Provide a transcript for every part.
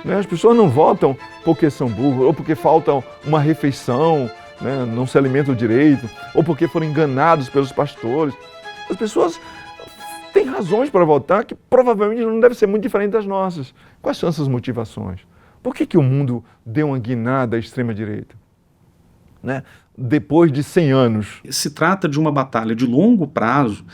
né? As pessoas não votam porque são burros, ou porque falta uma refeição, né? Não se alimentam direito, ou porque foram enganados pelos pastores. As pessoas têm razões para votar que provavelmente não devem ser muito diferentes das nossas. Quais são essas motivações? Por que o mundo deu uma guinada à extrema-direita, né? Depois de 100 anos? Se trata de uma batalha de longo prazo,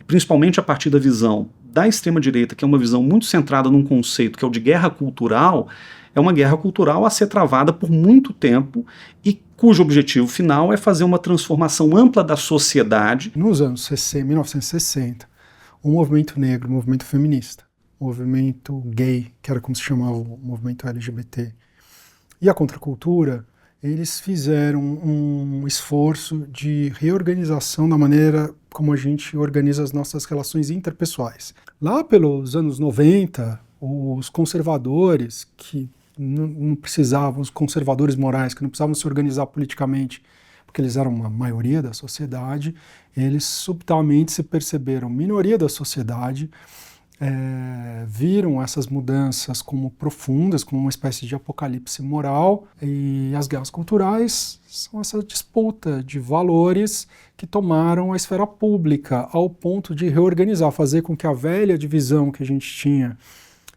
principalmente a partir da visão da extrema-direita, que é uma visão muito centrada num conceito que é o de guerra cultural. É uma guerra cultural a ser travada por muito tempo e cujo objetivo final é fazer uma transformação ampla da sociedade. Nos anos 1960, o movimento negro, o movimento feminista, o movimento gay, que era como se chamava o movimento LGBT, e a contracultura, eles fizeram um esforço de reorganização da maneira como a gente organiza as nossas relações interpessoais. Lá pelos anos 90, os conservadores, que não precisavam, os conservadores morais, que não precisavam se organizar politicamente, porque eles eram uma maioria da sociedade, eles subitamente se perceberam minoria da sociedade, viram essas mudanças como profundas, como uma espécie de apocalipse moral, e as guerras culturais são essa disputa de valores que tomaram a esfera pública ao ponto de reorganizar, fazer com que a velha divisão que a gente tinha,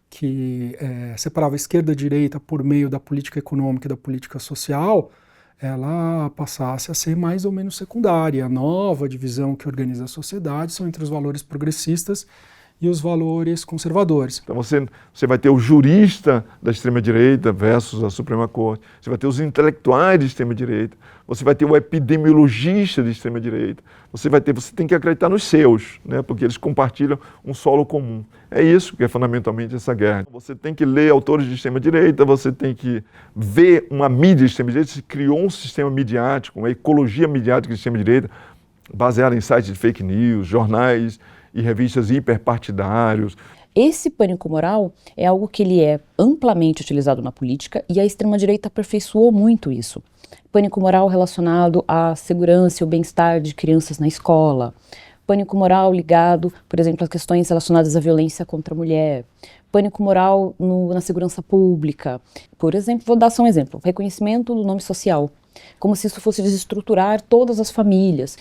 que separava a esquerda e a direita por meio da política econômica e da política social, ela passasse a ser mais ou menos secundária. A nova divisão que organiza a sociedade são entre os valores progressistas e os valores conservadores. Então você vai ter o jurista da extrema-direita versus a Suprema Corte, você vai ter os intelectuais de extrema-direita, você vai ter o epidemiologista de extrema-direita, você tem que acreditar nos seus, né, porque eles compartilham um solo comum. É isso que é fundamentalmente essa guerra. Você tem que ler autores de extrema-direita, você tem que ver uma mídia de extrema-direita, se criou um sistema midiático, uma ecologia midiática de extrema-direita, baseada em sites de fake news, jornais e revistas hiperpartidários. Esse pânico moral é algo que ele é amplamente utilizado na política e a extrema-direita aperfeiçoou muito isso. Pânico moral relacionado à segurança e o bem-estar de crianças na escola. Pânico moral ligado, por exemplo, às questões relacionadas à violência contra a mulher. Pânico moral na segurança pública. Por exemplo, vou dar só um exemplo. Reconhecimento do nome social. Como se isso fosse desestruturar todas as famílias.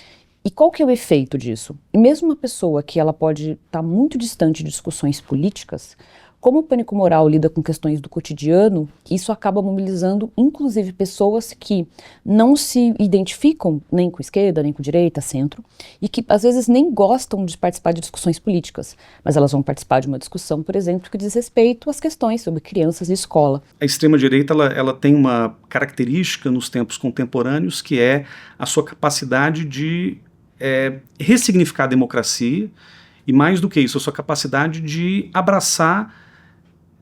E qual que é o efeito disso? E mesmo uma pessoa que ela pode estar muito distante de discussões políticas, como o pânico moral lida com questões do cotidiano, isso acaba mobilizando inclusive pessoas que não se identificam nem com esquerda, nem com direita, centro, e que às vezes nem gostam de participar de discussões políticas, mas elas vão participar de uma discussão, por exemplo, que diz respeito às questões sobre crianças e escola. A extrema-direita ela tem uma característica nos tempos contemporâneos que é a sua capacidade de ressignificar a democracia e, mais do que isso, a sua capacidade de abraçar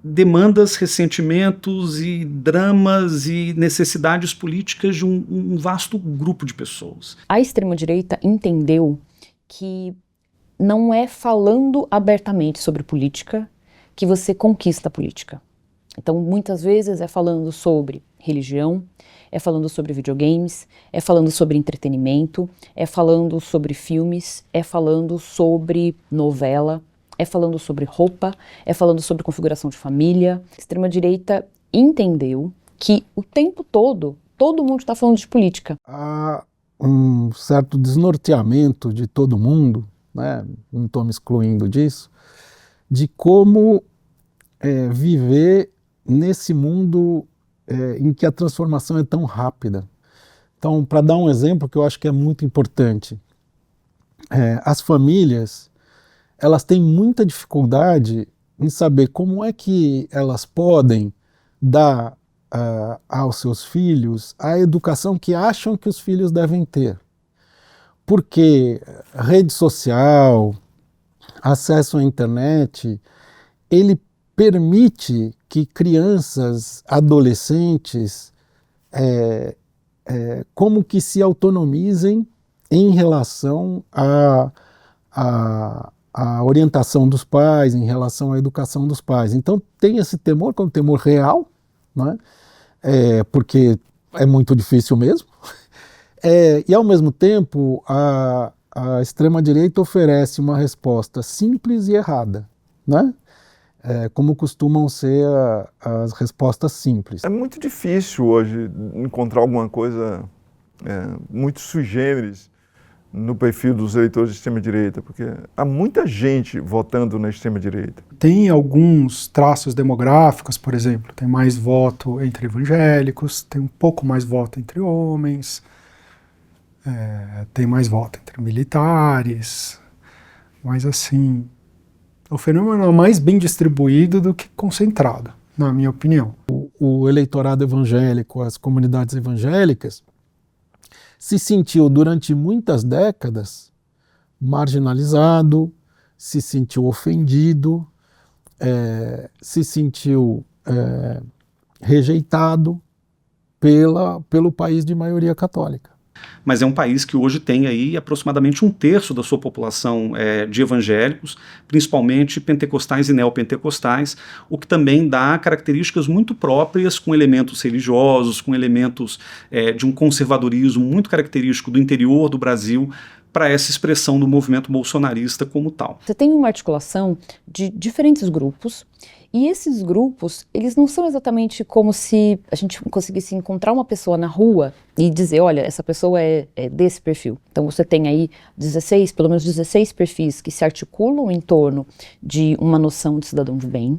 demandas, ressentimentos e dramas e necessidades políticas de um vasto grupo de pessoas. A extrema-direita entendeu que não é falando abertamente sobre política que você conquista a política. Então, muitas vezes é falando sobre religião, é falando sobre videogames, é falando sobre entretenimento, é falando sobre filmes, é falando sobre novela, é falando sobre roupa, é falando sobre configuração de família. A extrema-direita entendeu que o tempo todo mundo está falando de política. Há um certo desnorteamento de todo mundo, né? Não estou me excluindo disso, de como viver nesse mundo em que a transformação é tão rápida. Então, para dar um exemplo que eu acho que é muito importante, as famílias, elas têm muita dificuldade em saber como é que elas podem dar aos seus filhos a educação que acham que os filhos devem ter. Porque rede social, acesso à internet, ele permite que crianças, adolescentes, como que se autonomizem em relação à orientação dos pais, em relação à educação dos pais. Então tem esse temor, que é um temor real, né? Porque é muito difícil mesmo, e ao mesmo tempo a extrema-direita oferece uma resposta simples e errada, né? como costumam ser as respostas simples. É muito difícil hoje encontrar alguma coisa muito sui generis no perfil dos eleitores de extrema-direita, porque há muita gente votando na extrema-direita. Tem alguns traços demográficos, por exemplo, tem mais voto entre evangélicos, tem um pouco mais voto entre homens, tem mais voto entre militares, mas assim, o fenômeno é mais bem distribuído do que concentrado, na minha opinião. O eleitorado evangélico, as comunidades evangélicas, se sentiu durante muitas décadas marginalizado, se sentiu ofendido, se sentiu rejeitado pelo país de maioria católica. Mas é um país que hoje tem aí aproximadamente 1/3 da sua população de evangélicos, principalmente pentecostais e neopentecostais, o que também dá características muito próprias, com elementos religiosos, com elementos de um conservadorismo muito característico do interior do Brasil, para essa expressão do movimento bolsonarista como tal. Você tem uma articulação de diferentes grupos, e esses grupos, eles não são exatamente como se a gente conseguisse encontrar uma pessoa na rua e dizer, olha, essa pessoa é desse perfil. Então você tem aí pelo menos 16 perfis que se articulam em torno de uma noção de cidadão de bem.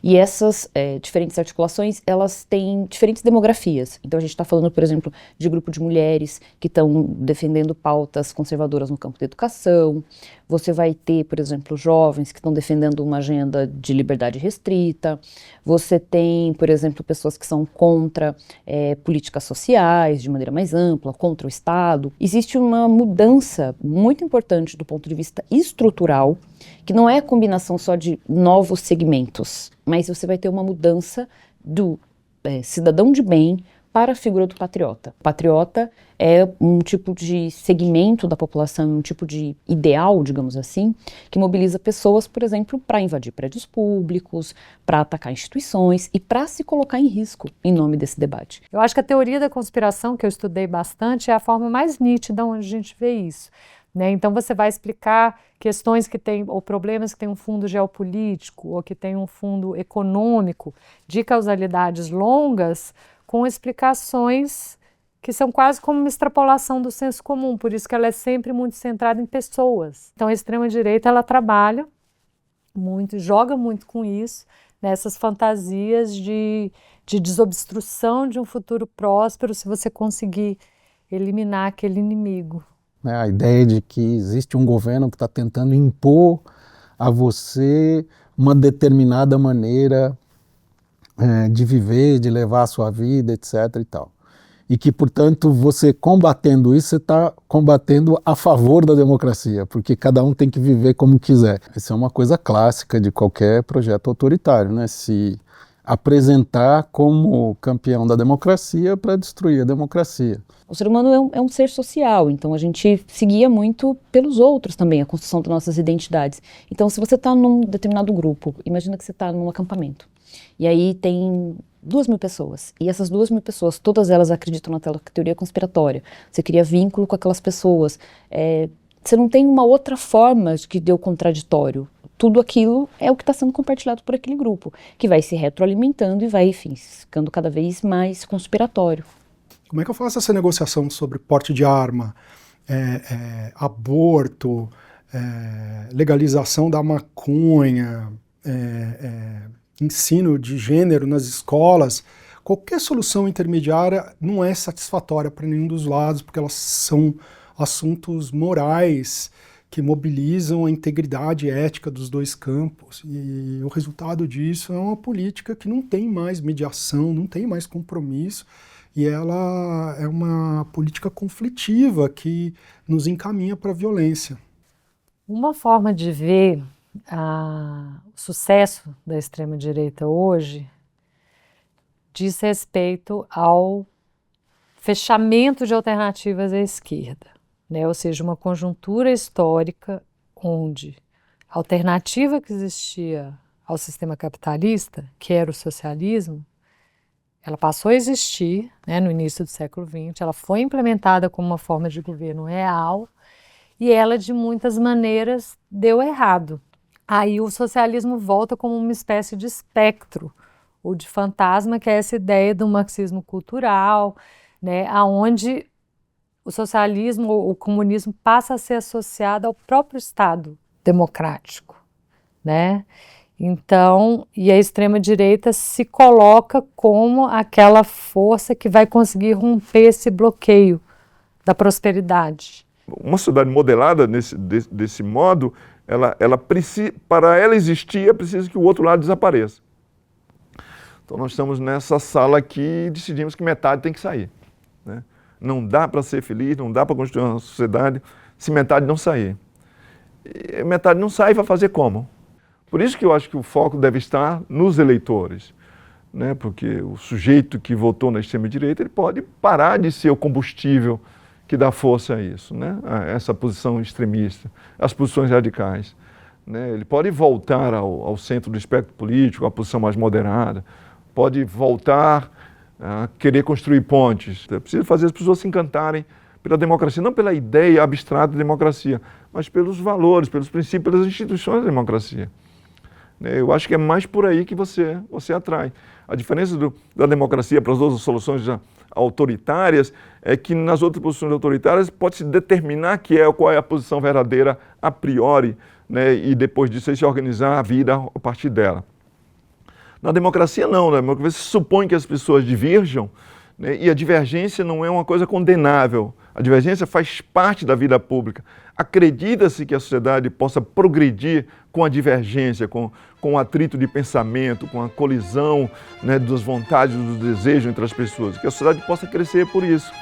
E essas diferentes articulações, elas têm diferentes demografias. Então a gente está falando, por exemplo, de grupo de mulheres que estão defendendo pautas conservadoras no campo da educação. Você vai ter, por exemplo, jovens que estão defendendo uma agenda de liberdade restrita. Você tem, por exemplo, pessoas que são contra políticas sociais de maneira mais ampla, contra o Estado. Existe uma mudança muito importante do ponto de vista estrutural, que não é a combinação só de novos segmentos, mas você vai ter uma mudança do cidadão de bem para a figura do patriota. O patriota é um tipo de segmento da população, um tipo de ideal, digamos assim, que mobiliza pessoas, por exemplo, para invadir prédios públicos, para atacar instituições e para se colocar em risco em nome desse debate. Eu acho que a teoria da conspiração, que eu estudei bastante, é a forma mais nítida onde a gente vê isso. Então você vai explicar questões que têm, ou problemas que têm um fundo geopolítico, ou que têm um fundo econômico, de causalidades longas, com explicações que são quase como uma extrapolação do senso comum, por isso que ela é sempre muito centrada em pessoas. Então a extrema-direita, ela trabalha muito, joga muito com isso, nessas fantasias de desobstrução de um futuro próspero, se você conseguir eliminar aquele inimigo. A ideia de que existe um governo que está tentando impor a você uma determinada maneira de viver, de levar a sua vida, etc. e tal. E que, portanto, você combatendo isso, você está combatendo a favor da democracia, porque cada um tem que viver como quiser. Essa é uma coisa clássica de qualquer projeto autoritário, né? Se apresentar como campeão da democracia para destruir a democracia. O ser humano é um ser social, então a gente seguia muito pelos outros também, a construção das nossas identidades. Então, se você está num determinado grupo, imagina que você está num acampamento, e aí tem 2.000 pessoas, e essas 2.000 pessoas, todas elas acreditam na teoria conspiratória. Você cria vínculo com aquelas pessoas. Você não tem uma outra forma de que dê o contraditório. Tudo aquilo é o que está sendo compartilhado por aquele grupo, que vai se retroalimentando e vai, enfim, ficando cada vez mais conspiratório. Como é que eu faço essa negociação sobre porte de arma, aborto, legalização da maconha, ensino de gênero nas escolas? Qualquer solução intermediária não é satisfatória para nenhum dos lados, porque elas são assuntos morais que mobilizam a integridade ética dos dois campos. E o resultado disso é uma política que não tem mais mediação, não tem mais compromisso, e ela é uma política conflitiva que nos encaminha para a violência. Uma forma de ver o sucesso da extrema-direita hoje diz respeito ao fechamento de alternativas à esquerda, né? Ou seja, uma conjuntura histórica onde a alternativa que existia ao sistema capitalista, que era o socialismo, ela passou a existir, né, no início do século XX, ela foi implementada como uma forma de governo real e ela, de muitas maneiras, deu errado. Aí o socialismo volta como uma espécie de espectro, ou de fantasma, que é essa ideia do marxismo cultural, né, aonde o socialismo ou o comunismo passa a ser associado ao próprio Estado democrático, né? Então, e a extrema-direita se coloca como aquela força que vai conseguir romper esse bloqueio da prosperidade. Uma sociedade modelada desse modo, para ela existir, é preciso que o outro lado desapareça. Então nós estamos nessa sala aqui e decidimos que metade tem que sair, né? Não dá para ser feliz, não dá para construir uma sociedade se metade não sair. E metade não sai, vai fazer como? Por isso que eu acho que o foco deve estar nos eleitores, né? Porque o sujeito que votou na extrema-direita, ele pode parar de ser o combustível que dá força a isso, né? A essa posição extremista, as posições radicais, né? Ele pode voltar ao centro do espectro político, à posição mais moderada, pode voltar a querer construir pontes. É preciso fazer as pessoas se encantarem pela democracia, não pela ideia abstrata de democracia, mas pelos valores, pelos princípios, pelas instituições da democracia. Eu acho que é mais por aí que você atrai. A diferença da democracia para as outras soluções autoritárias é que nas outras posições autoritárias pode-se determinar qual é a posição verdadeira a priori, né, e depois disso aí se organizar a vida a partir dela. Na democracia não, na democracia se supõe que as pessoas diverjam, né, e a divergência não é uma coisa condenável. A divergência faz parte da vida pública. Acredita-se que a sociedade possa progredir com a divergência, com o atrito de pensamento, com a colisão, né, das vontades e dos desejos entre as pessoas. Que a sociedade possa crescer por isso.